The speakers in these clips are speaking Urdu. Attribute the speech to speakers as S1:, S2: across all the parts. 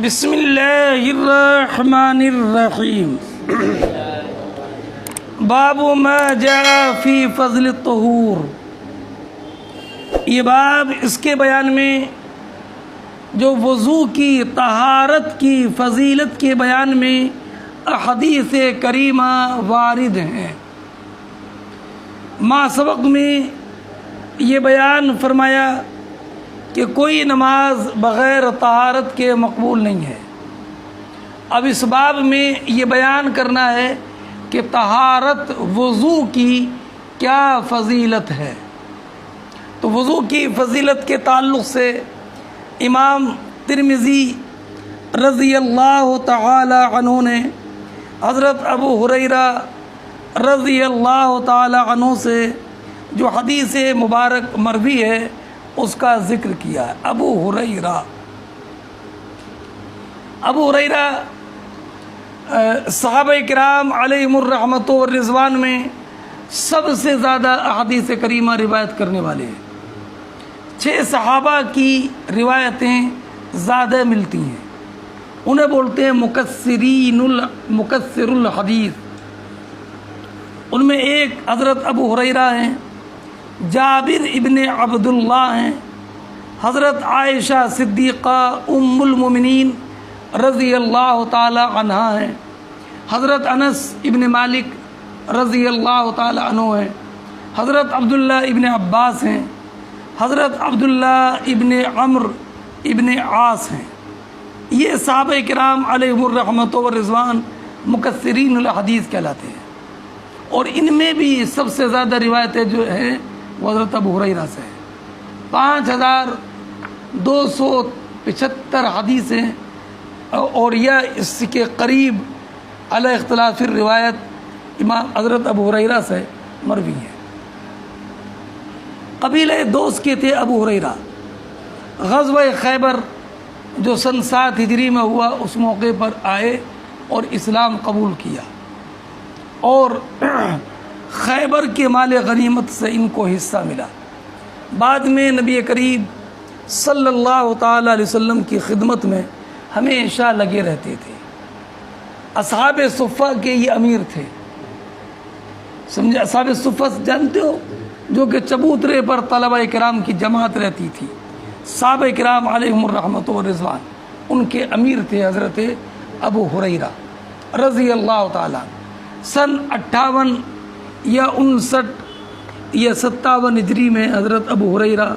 S1: بسم اللہ الرحمن الرحیم باب ما جاء فی فضل الطہور۔ یہ باب اس کے بیان میں جو وضو کی طہارت کی فضیلت کے بیان میں احادیث کریمہ وارد ہیں۔ ما سبق میں یہ بیان فرمایا کہ کوئی نماز بغیر طہارت کے مقبول نہیں ہے۔ اب اس باب میں یہ بیان کرنا ہے کہ طہارت وضو کی کیا فضیلت ہے۔ تو وضو کی فضیلت کے تعلق سے امام ترمذی رضی اللہ تعالی عنہ نے حضرت ابو ہریرہ رضی اللہ تعالی عنہ سے جو حدیث مبارک مروی ہے اس کا ذکر کیا ہے۔ ابو ہریرہ صحابہ کرام علیہم الرحمۃ والرضوان میں سب سے زیادہ احادیث کریمہ روایت کرنے والے ہیں۔ 6 صحابہ کی روایتیں زیادہ ملتی ہیں، انہیں بولتے ہیں مکثر الحدیث۔ ان میں ایک حضرت ابو ہریرہ ہیں، جابر ابن عبداللہ ہیں، حضرت عائشہ صدیقہ ام المومنین رضی اللہ تعالی عنہا ہیں، حضرت انس ابن مالک رضی اللہ تعالی عنہ ہیں، حضرت عبداللہ ابن عباس ہیں، حضرت عبداللہ ابن عمرو ابن عاص ہیں۔ یہ صحابہ کرام علیہم الرحمۃ والرضوان مکثرین الحدیث کہلاتے ہیں، اور ان میں بھی سب سے زیادہ روایتیں جو ہیں وہ حضرت ابو ہریرہ سے ہیں۔ 5275 حدیثیں اور یا اس کے قریب علی اختلاف روایت امام حضرت ابو ہریرہ سے مروی ہے۔ قبیلہ دوس کے تھے ابو ہریرہ۔ غزوہ خیبر جو سن 7 ہجری میں ہوا اس موقع پر آئے اور اسلام قبول کیا، اور خیبر کے مال غنیمت سے ان کو حصہ ملا۔ بعد میں نبی کریم صلی اللہ تعالی علیہ وسلم کی خدمت میں ہمیشہ لگے رہتے تھے۔ اصحاب صفہ کے یہ امیر تھے، سمجھے؟ اصحاب صفہ جانتے ہو، جو کہ چبوترے پر طلبہ کرام کی جماعت رہتی تھی، صحابہ کرام علیہم الرحمۃ والرضوان، ان کے امیر تھے حضرت ابو ہریرہ رضی اللہ تعالیٰ۔ سن 58 یا 59 یا 57 ہجری میں حضرت ابو ہریرہ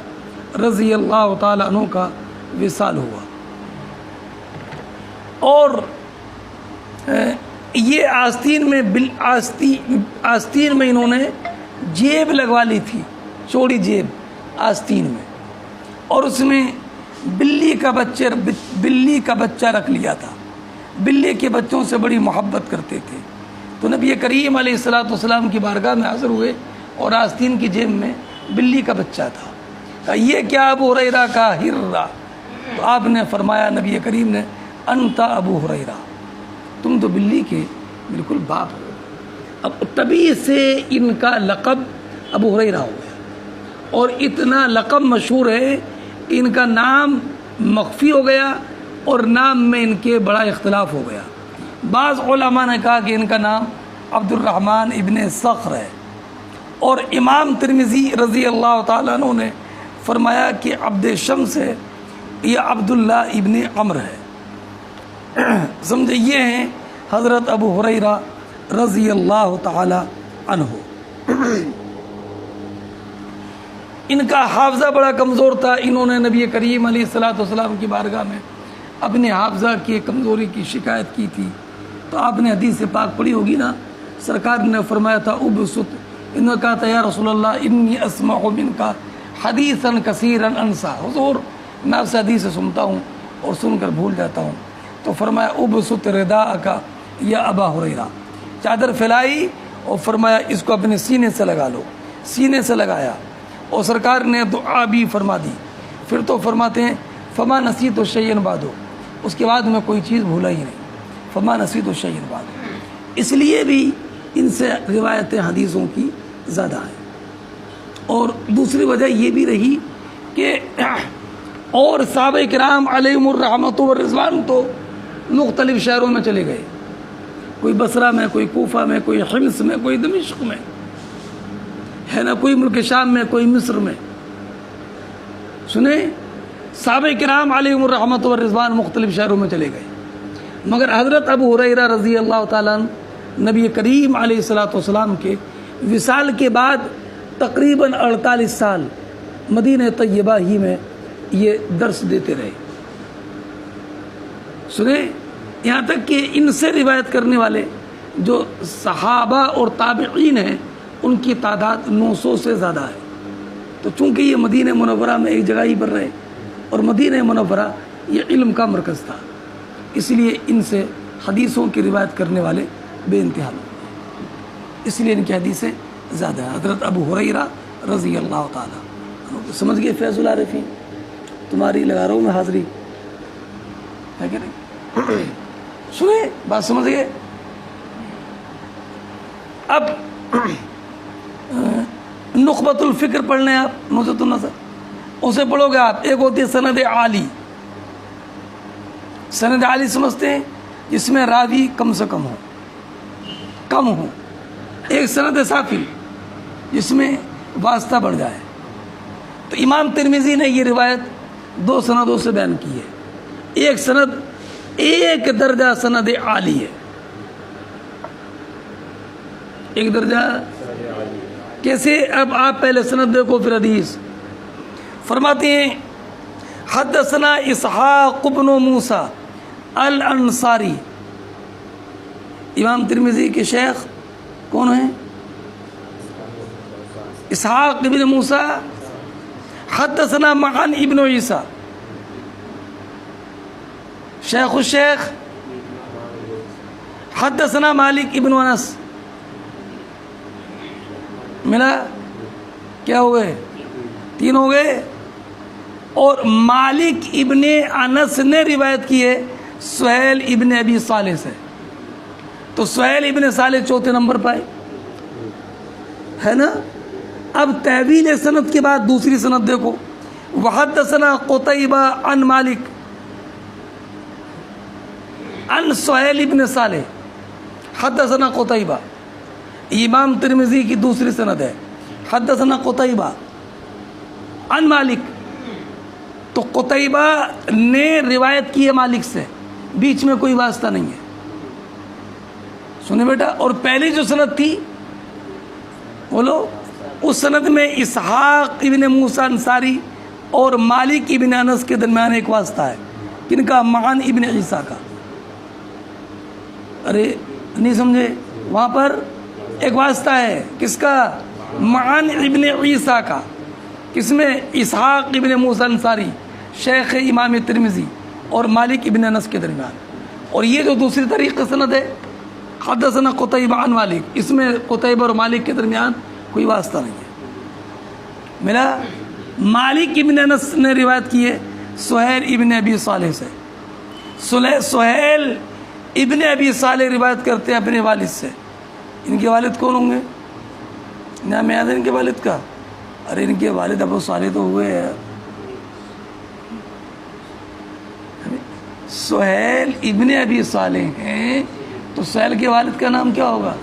S1: رضی اللہ تعالیٰ عنہ کا وصال ہوا، اور یہ آستین میں انہوں نے جیب لگوا لی تھی، چوڑی جیب آستین میں، اور اس میں بلی کا بچہ رکھ لیا تھا۔ بلی کے بچوں سے بڑی محبت کرتے تھے، تو نبی کریم علیہ الصلوۃ والسلام کی بارگاہ میں حاضر ہوئے اور آستین کی جیب میں بلی کا بچہ تھا۔ کہا یہ کیا ابو ہریرہ کا ہرہ؟ تو آپ نے فرمایا، نبی کریم نے، انت ابو ہریرہ، تم تو بلی کے بالکل باپ ہو۔ اب تبھی سے ان کا لقب ابو ہریرہ ہو گیا، اور اتنا لقب مشہور ہے کہ ان کا نام مخفی ہو گیا اور نام میں ان کے بڑا اختلاف ہو گیا۔ بعض علماء نے کہا کہ ان کا نام عبد الرحمن ابن صخر ہے، اور امام ترمذی رضی اللہ تعالیٰ عنہ نے فرمایا کہ عبد شمس ہے یا عبداللہ ابن عمرو ہے۔ سمجھے؟ یہ ہیں حضرت ابو ہریرہ رضی اللہ تعالی عنہ۔ ان کا حافظہ بڑا کمزور تھا، انہوں نے نبی کریم علیہ الصلوۃ والسلام کی بارگاہ میں اپنے حافظہ کی کمزوری کی شکایت کی تھی، تو آپ نے حدیث پاک پڑھی ہوگی نا، سرکار نے فرمایا تھا ابسط، انہوں نے کہا تھا یا رسول اللہ انی اسمع منک حدیثا کثیرا انسا، حضور میں آپ سے حدیث سنتا ہوں اور سن کر بھول جاتا ہوں۔ تو فرمایا ابسط رداءک یا ابا ہریرہ، چادر پھیلائی اور فرمایا اس کو اپنے سینے سے لگا لو۔ سینے سے لگایا اور سرکار نے دعا بھی فرما دی۔ پھر تو فرماتے ہیں فما نسیت شیئا بعد، اس کے بعد میں کوئی چیز بھولا ہی نہیں، فما نسیت شیئا بعد۔ اس لیے بھی ان سے روایتیں حدیثوں کی زیادہ ہیں، اور دوسری وجہ یہ بھی رہی کہ اور صحابہ کرام علیہم الرحمۃ والرضوان تو مختلف شہروں میں چلے گئے، کوئی بصرہ میں، کوئی کوفہ میں، کوئی حمص میں، کوئی دمشق میں، ہے نا، کوئی ملک شام میں، کوئی مصر میں. سنیں، صحابہ کرام علیہم الرحمۃ والرضوان مختلف شہروں میں چلے گئے، مگر حضرت ابو ہریرہ رضی اللہ تعالیٰ عنہ نبی کریم علیہ الصلاۃ والسلام کے وصال کے بعد تقریباً 48 سال مدینہ طیبہ ہی میں یہ درس دیتے رہے. سنیں، یہاں تک کہ ان سے روایت کرنے والے جو صحابہ اور تابعین ہیں ان کی تعداد 900 سے زیادہ ہے. تو چونکہ یہ مدینہ منورہ میں ایک جگہ ہی پر رہے اور مدینہ منورہ یہ علم کا مرکز تھا، اس لیے ان سے حدیثوں کی روایت کرنے والے بے انتہا لوگ ہیں، اس لیے ان کی حدیثیں زیادہ ہیں. حضرت ابو ہریرہ رضی اللہ تعالیٰ. سمجھ گئے فیض العارفین؟ تمہاری لگا رہا ہوں میں حاضری، ہے کہ نہیں؟ سنیں، بات سمجھ گئے؟ اب نخبۃ الفکر پڑھ لیں آپ، نزہۃ النظر، اسے پڑھو گے آپ. ایک ہوتی ہے سند عالی. سند عالی سمجھتے ہیں جس میں راوی کم سے کم ہو. ایک سند سافل جس میں واسطہ بڑھ جائے. تو امام ترمذی نے یہ روایت 2 سندوں سے بیان کی ہے. ایک سند ایک درجہ سند عالی ہے. ایک درجہ کیسے؟ اب آپ پہلے سند دیکھو پھر حدیث. فرماتے ہیں حدثنا اسحاق بن موسیٰ الانصاری. امام ترمذی کے شیخ کون ہیں؟ اسحاق بن موسیٰ. حدثنا معن ابن عیسیٰ. شیخ الشیخ حدثنا مالک ابن انس. ملا؟ کیا ہوئے؟ 3 ہو گئے. اور مالک ابن انس نے روایت کی ہے سہیل ابن ابی صالح سے. تو سہیل ابن صالح 4تھے نمبر پائے، ہے نا. اب تحویل سند کے بعد دوسری سند دیکھو. وحدثنا قتیبہ عن مالک عن سہیل ابن صالح حدثنا قتیبہ. امام ترمذی کی دوسری سند ہے حدثنا قتیبہ عن مالک. تو قتیبہ نے روایت کی ہے مالک سے، بیچ میں کوئی واسطہ نہیں ہے. سنیں بیٹا. اور پہلی جو سند تھی بولو، اس سند میں اسحاق ابن موسیٰ انصاری اور مالک ابن انس کے درمیان ایک واسطہ ہے. کن کا؟ معن ابن عیسیٰ کا. ارے نہیں سمجھے؟ وہاں پر ایک واسطہ ہے. کس کا؟ معن ابن عیسیٰ کا. کس میں؟ اسحاق ابن موسیٰ انصاری شیخ امام ترمذی اور مالک ابن انس کے درمیان. اور یہ جو دوسری طریق سند ہے حدثنا قتیبہ عن مالک، اس میں قتیبہ اور مالک کے درمیان کوئی واسطہ نہیں ہے. ملا؟ مالک ابن انس نے روایت کی ہے سہیل ابن ابی صالح سے. سہیل ابن ابی صالح روایت کرتے ہیں اپنے والد سے. ان کے والد کون ہوں گے؟ نام یاد ہے ان کے والد کا؟ ارے ان کے والد ابو صالح تو ہوئے ہیں. سہیل ابن ابی صالح ہیں تو سہیل کے والد کا نام کیا ہوگا؟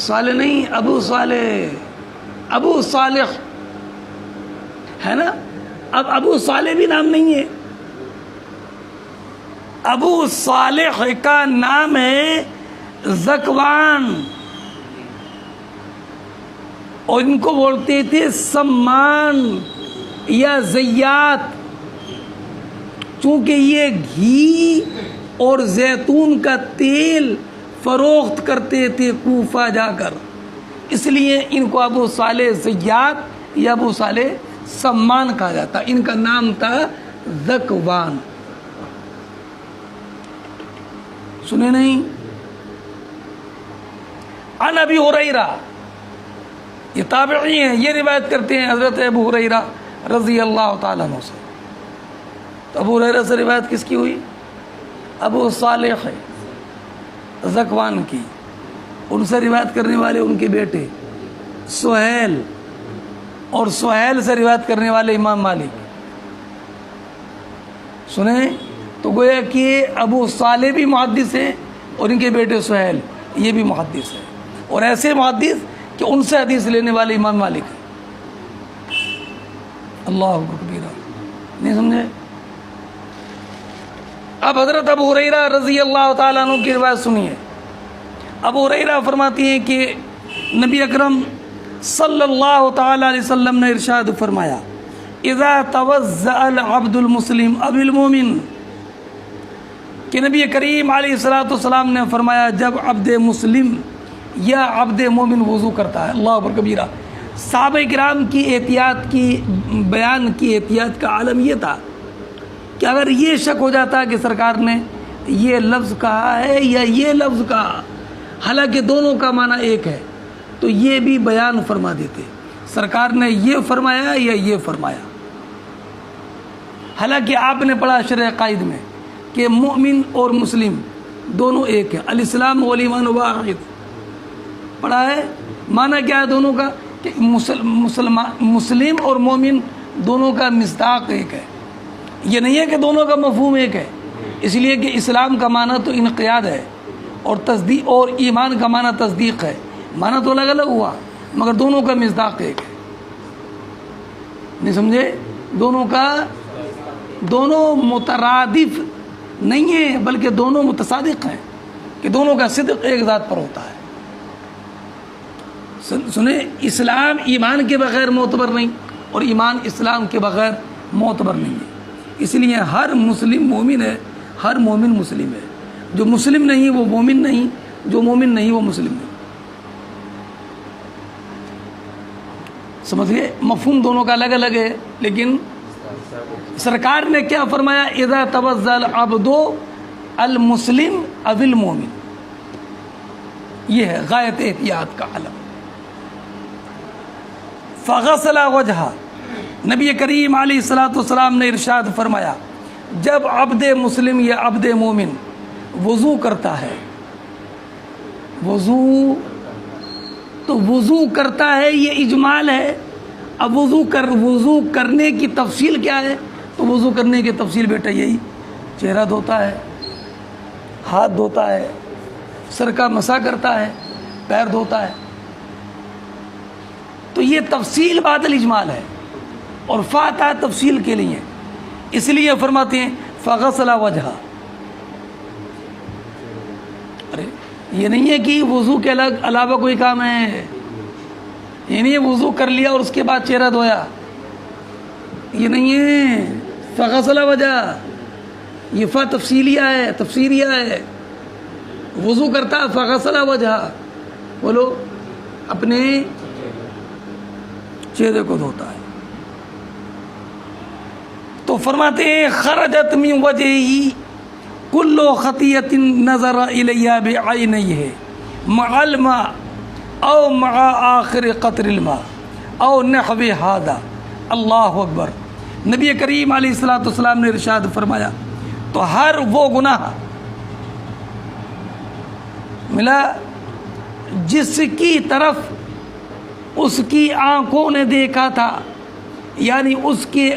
S1: صالح نہیں، ابو صالح. ابو صالح ہے نا. اب ابو صالح بھی نام نہیں ہے. ابو صالح کا نام ہے زکوان، اور ان کو بولتے تھے سمان یا زیات، چونکہ یہ گھی اور زیتون کا تیل فروخت کرتے تھے کوفہ جا کر، اس لیے ان کو ابو صالح زیات یا ابو صالح سمان کہا جاتا. ان کا نام تھا زکوان. سنے نہیں؟ عن ابی ہریرہ، یہ تابعی ہیں، یہ روایت کرتے ہیں حضرت ابو ہریرہ رضی اللہ تعالیٰ عنہ سے. تو ابو ہریرہ سے روایت کس کی ہوئی؟ ابو صالح زکوان کی. ان سے روایت کرنے والے ان کے بیٹے سہیل اور سہیل سے روایت کرنے والے امام مالک. سنیں تو گویا کہ ابو صالح بھی محدث ہیں اور ان کے بیٹے سہیل یہ بھی محدث ہے، اور ایسے محدث کہ ان سے حدیث لینے والے امام مالک ہیں. اللہ اکبر کبیرہ. نہیں سمجھے؟ اب حضرت ابو ہریرہ رضی اللہ تعالیٰ عنہ کی روایت سنیے. ابو ہریرہ فرماتی ہیں کہ نبی اکرم صلی اللہ تعالیٰ علیہ وسلم نے ارشاد فرمایا اذا توضأ العبد المسلم ابی المومن، کہ نبی کریم علیہ السلام نے فرمایا جب عبد مسلم یا عبد مومن وضو کرتا ہے. اللہ اکبر کبیرہ. صحابہ کرام کی احتیاط کی بیان کی احتیاط کا عالم یہ تھا کہ اگر یہ شک ہو جاتا کہ سرکار نے یہ لفظ کہا ہے یا یہ لفظ کہا، حالانکہ دونوں کا معنی ایک ہے، تو یہ بھی بیان فرما دیتے سرکار نے یہ فرمایا یا یہ فرمایا. حالانکہ آپ نے پڑھا شرح قائد میں کہ مومن اور مسلم دونوں ایک ہیں. الاسلام والایمان واحد پڑھا ہے. معنی کیا ہے دونوں کا؟ کہ مسلم اور مومن دونوں کا مصداق ایک ہے. یہ نہیں ہے کہ دونوں کا مفہوم ایک ہے، اس لیے کہ اسلام کا معنی تو انقیاد ہے اور تصدیق، اور ایمان کا معنی تصدیق ہے. معنی تو الگ الگ ہوا مگر دونوں کا مصداق ایک ہے. نہیں سمجھے؟ دونوں مترادف نہیں ہیں بلکہ دونوں متصادق ہیں کہ دونوں کا صدق ایک ذات پر ہوتا ہے. سنیں، اسلام ایمان کے بغیر معتبر نہیں اور ایمان اسلام کے بغیر معتبر نہیں ہے. اس لیے ہر مسلم مومن ہے، ہر مومن مسلم ہے. جو مسلم نہیں وہ مومن نہیں، جو مومن نہیں وہ مسلم نہیں. سمجھ گئے؟ مفہوم دونوں کا الگ الگ ہے، لیکن سرکار نے کیا فرمایا؟ اذا توضأ العبد المسلم او المومن. یہ ہے غایت احتیاط کا علم. فغسل وجہہ، نبی کریم علیہ السلام نے ارشاد فرمایا جب عبد مسلم یا عبد مومن وضو کرتا ہے، وضو کرتا ہے یہ اجمال ہے. اب وضو کرنے کی تفصیل کیا ہے؟ تو وضو کرنے کی تفصیل بیٹا یہی چہرہ دھوتا ہے، ہاتھ دھوتا ہے، سر کا مسح کرتا ہے، پیر دھوتا ہے. تو یہ تفصیل بعد الاجمال ہے اور فاتحہ تفصیل کے لیے. اس لیے فرماتے ہیں فغسل وجہہ. ارے یہ نہیں ہے کہ وضو کے علاوہ کوئی کام ہے، یہ نہیں ہے وضو کر لیا اور اس کے بعد چہرہ دھویا، یہ نہیں ہے. فغسل وجہ یہ فا تفسیریہ ہے. وضو کرتا فغسل وجہ، بولو اپنے چہرے کو دھوتا ہے. تو فرماتے ہیں خرجت من وجہی کل خطیۃ نظر الیہ بعینیہ مع الماء او مع آخر قطر الماء او نحو ھذا. اللہ اکبر. نبی کریم علیہ السلام نے ارشاد فرمایا تو ہر وہ گناہ ملا جس کی طرف اس کی آنکھوں نے دیکھا تھا، یعنی اس کی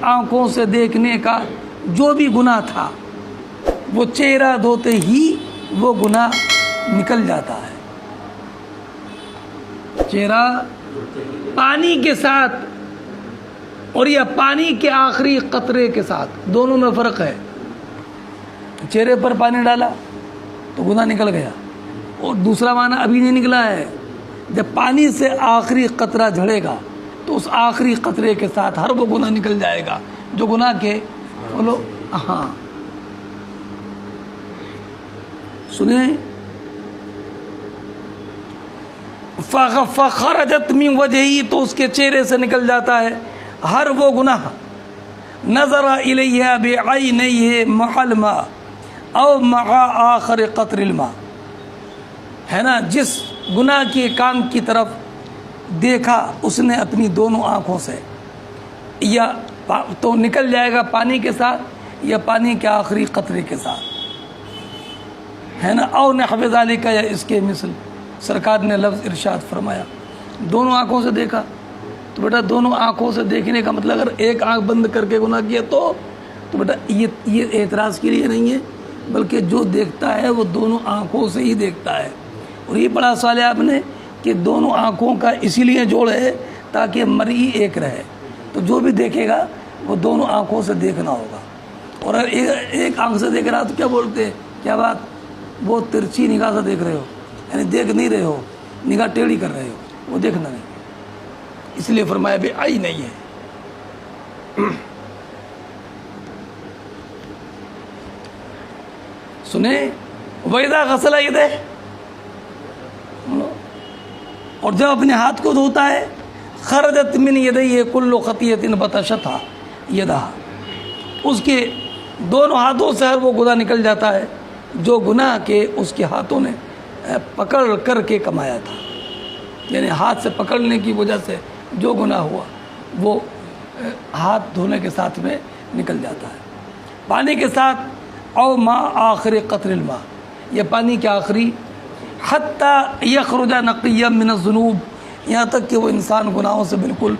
S1: آنکھوں سے دیکھنے کا جو بھی گناہ تھا وہ چہرہ دھوتے ہی وہ گناہ نکل جاتا ہے. چہرہ پانی کے ساتھ اور یا پانی کے آخری قطرے کے ساتھ، دونوں میں فرق ہے. چہرے پر پانی ڈالا تو گناہ نکل گیا، اور دوسرا معنی ابھی نہیں نکلا ہے. جب پانی سے آخری قطرہ جھڑے گا تو اس آخری قطرے کے ساتھ ہر وہ گناہ نکل جائے گا جو گناہ کے بولو. ہاں سنیں، فخرجت من وجہی تو اس کے چہرے سے نکل جاتا ہے ہر وہ گناہ نظر الیہ بعینیہ مع الماء او مع آخر قطر الماء، ہے نا، جس گناہ کے کام کی طرف دیکھا اس نے اپنی دونوں آنکھوں سے، یا تو نکل جائے گا پانی کے ساتھ یا پانی کے آخری قطرے کے ساتھ، ہے نا. او نحو ذالک، یا اس کے مثل. سرکار نے لفظ ارشاد فرمایا دونوں آنکھوں سے دیکھا تو بیٹا دونوں آنکھوں سے دیکھنے کا مطلب اگر ایک آنکھ بند کر کے گناہ کیا تو بیٹا یہ اعتراض کے لیے نہیں ہے، بلکہ جو دیکھتا ہے وہ دونوں آنکھوں سے ہی دیکھتا ہے۔ اور یہ پڑھا سوال ہے آپ نے کہ دونوں آنکھوں کا اسی لیے جوڑ ہے تاکہ مرئی ایک رہے، تو جو بھی دیکھے گا وہ دونوں آنکھوں سے دیکھنا ہوگا۔ اور اگر ایک آنکھ سے دیکھ رہا تو کیا بولتے ہیں، کیا بات وہ ترچھی نگاہ سے دیکھ رہے ہو، یعنی دیکھ نہیں رہے ہو، نگاہ ٹیڑھی کر رہے ہو، وہ دیکھنا نہیں، اس لیے فرمایا بے آئی نہیں ہے۔ سنیں وَإِذَا غَسَلَ يَدَيْهِ، اور جب اپنے ہاتھ کو دھوتا ہے خرجت من يديه كل خطيئة بطشتها يدها، اس کے دونوں ہاتھوں سے ہر وہ گناہ نکل جاتا ہے جو گناہ کے اس کے ہاتھوں نے پکڑ کر کے کمایا تھا، یعنی ہاتھ سے پکڑنے کی وجہ سے جو گناہ ہوا وہ ہاتھ دھونے کے ساتھ میں نکل جاتا ہے۔ پانی کے ساتھ او ما آخر قطر الماء، یہ پانی کے آخری حتی یخرج نقیا من الذنوب، یہاں تک کہ وہ انسان گناہوں سے بالکل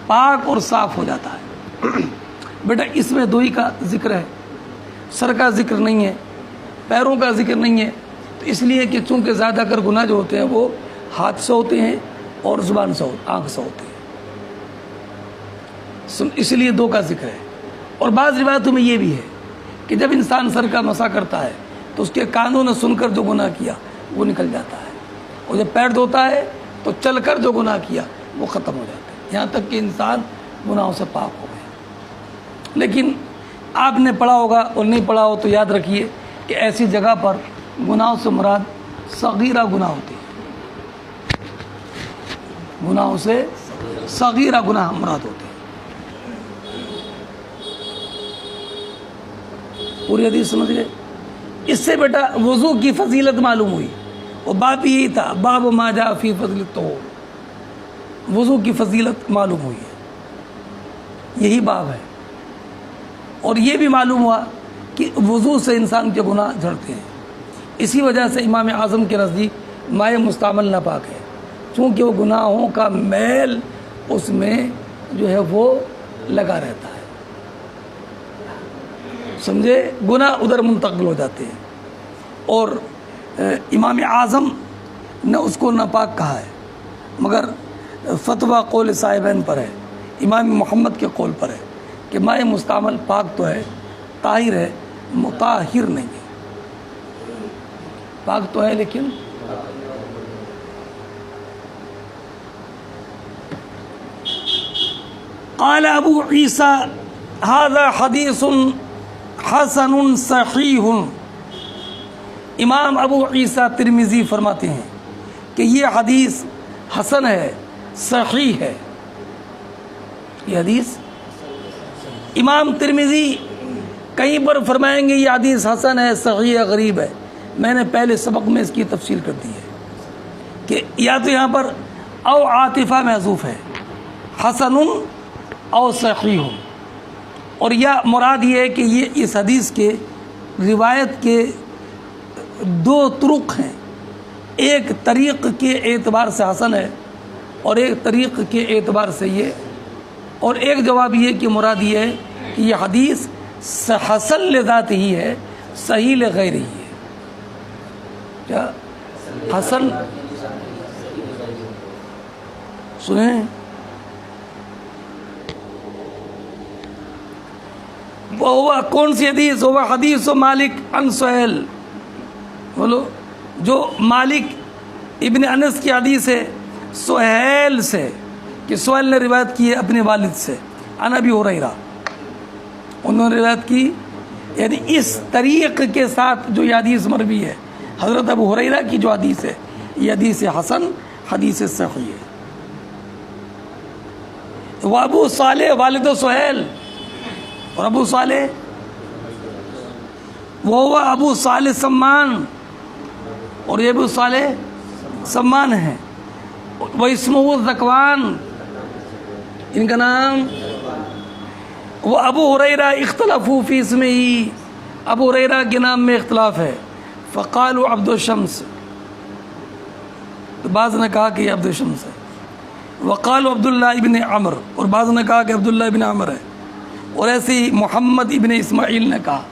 S1: پاک اور صاف ہو جاتا ہے۔ بیٹا اس میں دوئی کا ذکر ہے، سر کا ذکر نہیں ہے، پیروں کا ذکر نہیں ہے، تو اس لیے کہ چونکہ زیادہ کر گناہ جو ہوتے ہیں وہ ہاتھ سے ہوتے ہیں اور زبان سے آنکھ سے ہوتے ہیں، اس لیے دو کا ذکر ہے۔ اور بعض روایتوں میں یہ بھی ہے کہ جب انسان سر کا مسح کرتا ہے تو اس کے کانوں نے سن کر جو گناہ کیا وہ نکل جاتا ہے، اور جب پیر دھوتا ہے تو چل کر جو گناہ کیا وہ ختم ہو جاتا ہے، یہاں تک کہ انسان گناہوں سے پاک ہو گیا۔ لیکن آپ نے پڑھا ہوگا اور نہیں پڑھا ہو تو یاد رکھیے کہ ایسی جگہ پر گناہوں سے مراد صغیرہ گناہ ہوتے ہیں، گناہوں سے صغیرہ گناہ مراد ہوتے ہیں۔ پوری حدیث سمجھ گئے؟ اس سے بیٹا وضو کی فضیلت معلوم ہوئی، اور باب یہی تھا، باب ما جاء فی فضل الطہور، وضو کی فضیلت معلوم ہوئی ہے، یہی باب ہے۔ اور یہ بھی معلوم ہوا کہ وضو سے انسان کے گناہ جھڑتے ہیں، اسی وجہ سے امام اعظم کے نزدیک مائع مستعمل ناپاک ہے، چونکہ وہ گناہوں کا میل اس میں جو ہے وہ لگا رہتا ہے، سمجھے، گناہ ادھر منتقل ہو جاتے ہیں۔ اور امام اعظم نے اس کو ناپاک کہا ہے، مگر فتویٰ قول صاحبین پر ہے، امام محمد کے قول پر ہے کہ مائع مستعمل پاک تو ہے، طاہر ہے، مطاہر نہیں ہے، پاک تو ہے لیکن قال ابو عیسیٰ ھذا حدیث حسن صحیح، امام ابو عیسیٰ ترمذی فرماتے ہیں کہ یہ حدیث حسن ہے، صحیح ہے۔ یہ حدیث امام ترمذی کہیں پر فرمائیں گے یہ حدیث حسن ہے، صحیح ہے، غریب ہے، میں نے پہلے سبق میں اس کی تفصیل کر دی ہے کہ یا تو یہاں پر او عاطفہ محذوف ہے، حسن او صحیح، اور یا مراد یہ ہے کہ یہ اس حدیث کے روایت کے دو طرق ہیں، ایک طریق کے اعتبار سے حسن ہے اور ایک طریق کے اعتبار سے یہ، اور ایک جواب یہ کہ مراد یہ ہے کہ یہ حدیث حسن لذات ہی ہے، صحیح لغیر ہی ہے۔ کیا حسن سنیں، وہ کون سی حدیث؟ وہ حدیث مالک عن سہیل، بولو، جو مالک ابن انس کی حدیث ہے سہیل سے، کہ سہیل نے روایت کی ہے اپنے والد سے، عن ابی ہریرہ، انہوں نے روایت کی، یعنی اس طریق کے ساتھ جو یہ حدیث مروی ہے حضرت ابو ہریرہ کی جو حدیث ہے، یہ حدیث حسن، حدیث صحیح ہے۔ وہ ابو صالح والد سہیل، اور ابو صالح وہ ہوا ابو صالح سمان، اور یہ ابو صالح سمان ہے، وہ اسمہ ذکوان، ان کا نام، وہ ابو ہریرہ اختلفوا فی اسمہ، ابو ہریرہ کے نام میں اختلاف ہے، فقالوا عبد الشمس، تو بعض نے کہا کہ یہ عبد الشمس ہے، وقال عبداللہ ابن عمر، اور بعض نے کہا کہ عبداللہ ابن عمر ہے، اور ایسے ہی محمد ابن اسماعیل نے کہا۔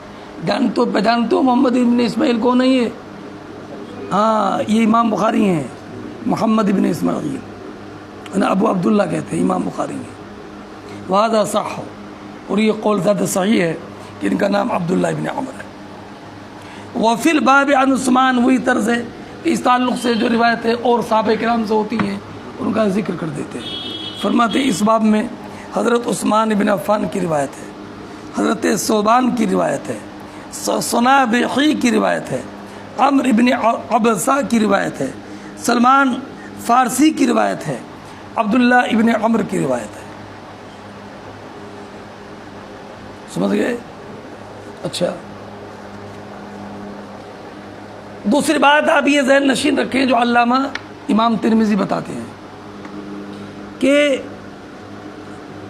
S1: پہچانتے ہو محمد ابن اسماعیل کون ہے یہ؟ ہاں، یہ امام بخاری ہیں، محمد ابن اسماعیل، ابو عبداللہ کہتے ہیں، امام بخاری ہیں۔ وہذا صح، اور یہ قول زیادہ صحیح ہے کہ ان کا نام عبداللہ ابن عمر ہے۔ وفی الباب عن عثمان، وہی طرز ہے کہ اس تعلق سے جو روایتیں اور صحابہ کرام سے ہوتی ہیں ان کا ذکر کر دیتے ہیں۔ فرماتے ہیں اس باب میں حضرت عثمان بن عفان کی روایت ہے، حضرت ثوبان کی روایت ہے، صنابحی کی روایت ہے، عمر ابن عبسہ کی روایت ہے، سلمان فارسی کی روایت ہے، عبداللہ ابن عمر کی روایت ہے۔ سمجھ گئے؟ اچھا، دوسری بات آپ یہ ذہن نشین رکھیں جو علامہ امام ترمذی بتاتے ہیں کہ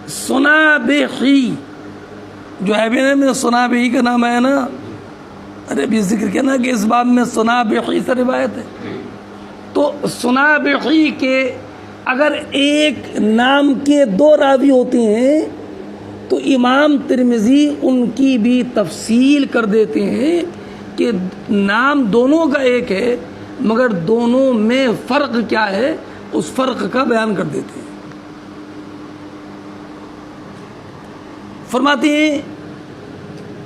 S1: صنابحی جو ہے میں صنابحی کا نام ہے نا، ارے بھی ذکر کیا نا کہ اس باب میں صنابحی سے روایت ہے، تو صنابحی کے اگر ایک نام کے دو راوی ہوتے ہیں تو امام ترمذی ان کی بھی تفصیل کر دیتے ہیں کہ نام دونوں کا ایک ہے مگر دونوں میں فرق کیا ہے، اس فرق کا بیان کر دیتے ہیں۔ فرماتے ہیں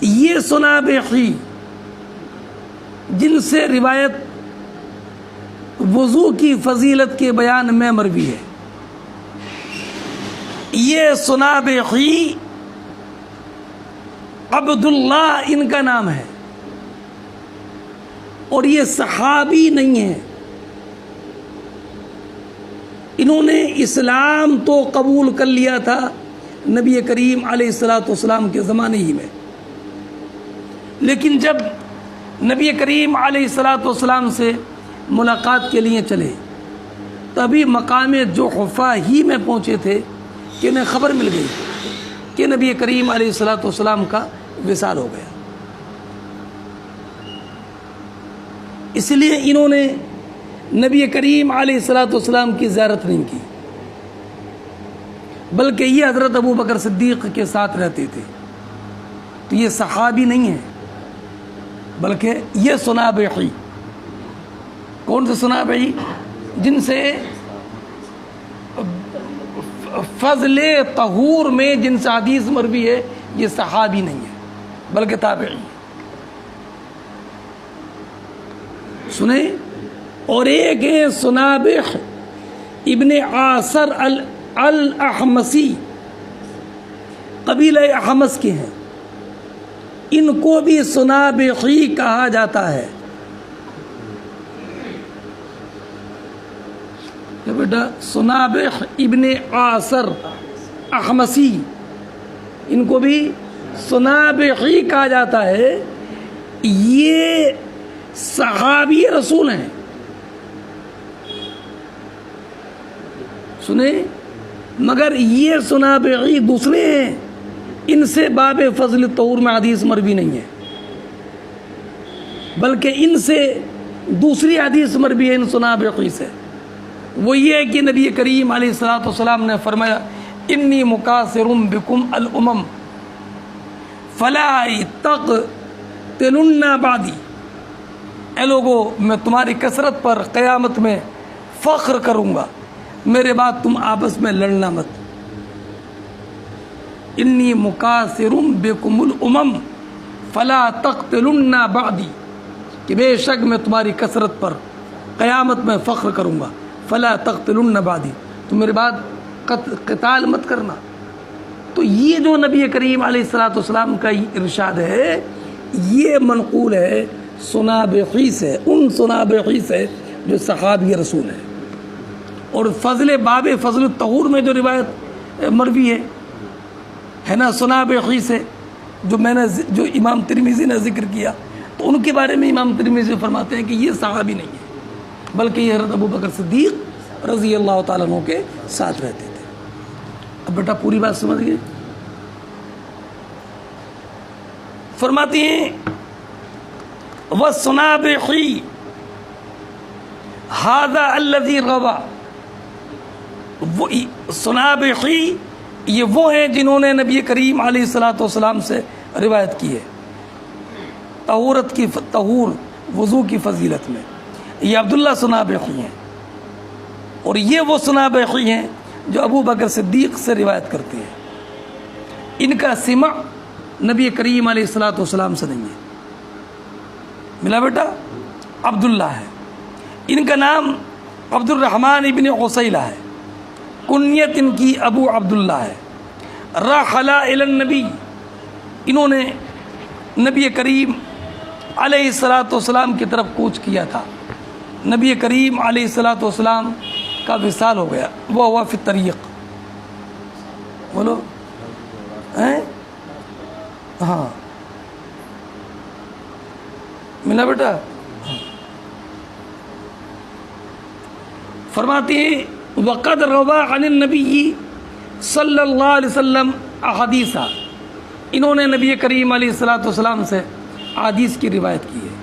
S1: یہ صنابحی جن سے روایت وضو کی فضیلت کے بیان میں مروی ہے، یہ صنابحی عبداللہ ان کا نام ہے، اور یہ صحابی نہیں ہے، انہوں نے اسلام تو قبول کر لیا تھا نبی کریم علیہ السلام کے زمانے ہی میں، لیکن جب نبی کریم علیہ السلام سے ملاقات کے لیے چلے تبھی مقام جحفہ ہی میں پہنچے تھے کہ انہیں خبر مل گئی کہ نبی کریم علیہ السلام کا وصال ہو گیا۔ اس لیے انہوں نے نبی کریم علیہ السلام کی زیارت نہیں کی، بلکہ یہ حضرت ابو بکر صدیق کے ساتھ رہتے تھے، تو یہ صحابی نہیں ہے بلکہ یہ صنابحی۔ کون سے صنابحی؟ جن سے فضل طہور میں جن سے حدیث مروی ہے، یہ صحابی نہیں ہے بلکہ تابعی۔ سنیں، اور ایک ہے صنابح ابن عاصر الاحمسی، قبیلہ احمس کے ہیں، ان کو بھی صنابحی کہا جاتا ہے۔ بیٹا صنابح ابن عاصر احمسی، ان کو بھی صنابحی کہا جاتا ہے، یہ صحابی رسول ہیں۔ سنیں، مگر یہ صنابحی دوسرے ہیں، ان سے باب فضل طہور میں حدیث مروی نہیں ہے، بلکہ ان سے دوسری حدیث مروی ہے ان صنابحی سے۔ وہ یہ ہے کہ نبی کریم علیہ السلام نے فرمایا انی مکاثر بکم الامم فلا تقتلن بعدی، اے لوگو میں تمہاری کثرت پر قیامت میں فخر کروں گا، میرے بعد تم آپس میں لڑنا مت۔ انی مکاثر بکم الامم فلا تقتلن بعدی، کہ بے شک میں تمہاری کثرت پر قیامت میں فخر کروں گا، فلا تقتلن بعدی، تم میرے بعد قتال مت کرنا۔ تو یہ جو نبی کریم علیہ السلام کا ارشاد ہے یہ منقول ہے صنابحی سے، ان صنابحی سے جو صحابی رسول ہے۔ اور فضل باب فضل الطہور میں جو روایت مروی ہے نا صنابحی سے، جو امام ترمذی نے ذکر کیا، تو ان کے بارے میں امام ترمذی فرماتے ہیں کہ یہ صحابی نہیں ہے بلکہ یہ حضرت ابو بکر صدیق رضی اللہ تعالیٰ عنہ کے ساتھ رہتے تھے۔ اب بیٹا پوری بات سمجھ گئے؟ فرماتے ہیں وَالصُّنَابِحِي هَذَا الَّذِي رَوَى، وہ صنابحی یہ وہ ہیں جنہوں نے نبی کریم علیہ الصلوۃ والسلام سے روایت کی ہے طہور وضو کی فضیلت میں. یہ عبداللہ صنابحی ہیں، اور یہ وہ صنابحی ہیں جو ابو بکر صدیق سے روایت کرتے ہیں. ان کا سمع نبی کریم علیہ الصلوۃ والسلام سے نہیں ہے. ملا بیٹا؟ عبداللہ ہے. ان کا نام عبد الرحمن ابن عسیلہ ہے، کنیت ان کی ابو عبداللہ ہے. رحلا الی النبی، انہوں نے نبی کریم علیہ الصلوۃ والسلام کی طرف کوچ کیا تھا. نبی کریم علیہ الصلوۃ والسلام کا وصال ہو گیا، وہ ہوا فی الطریق. بولو ہاں ملا بیٹا؟ فرماتے ہیں وقد روا عن النبی صلی اللہ علیہ وسلم احادیث، انہوں نے نبی کریم علیہ الصلوۃ والسلام سے احادیث کی روایت کی ہے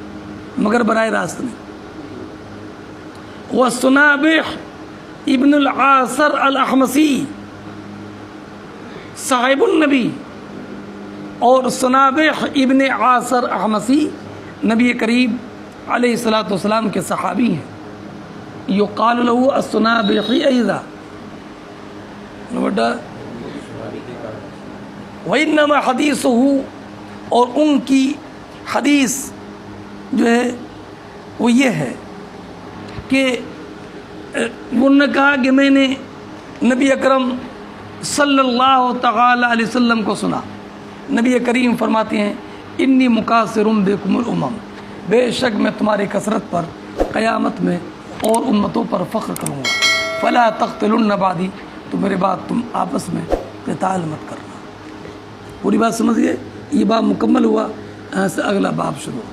S1: مگر براہ راست نہیں. وصنابح ابن العاصر الاحمسی صاحب النبی، اور صنابح ابن عاصر احمسی نبی کریم علیہ الصلوۃ والسلام کے صحابی ہیں. یقال له الصنابحی ایضا، وانما حدیثہ، اور ان کی حدیث جو ہے وہ یہ ہے کہ انہوں نے کہا کہ میں نے نبی اکرم صلی اللہ تعالی علیہ وسلم کو سنا. نبی کریم فرماتے ہیں انی مکاثر بکم الامم، بے شک میں تمہاری کثرت پر قیامت میں اور امتوں پر فخر کروں گا. فلا تقتلن بعدی، تو میرے بعد تم آپس میں قتال مت کرنا. پوری بات سمجھیے؟ یہ باب مکمل ہوا، یہاں سے اگلا باب شروع.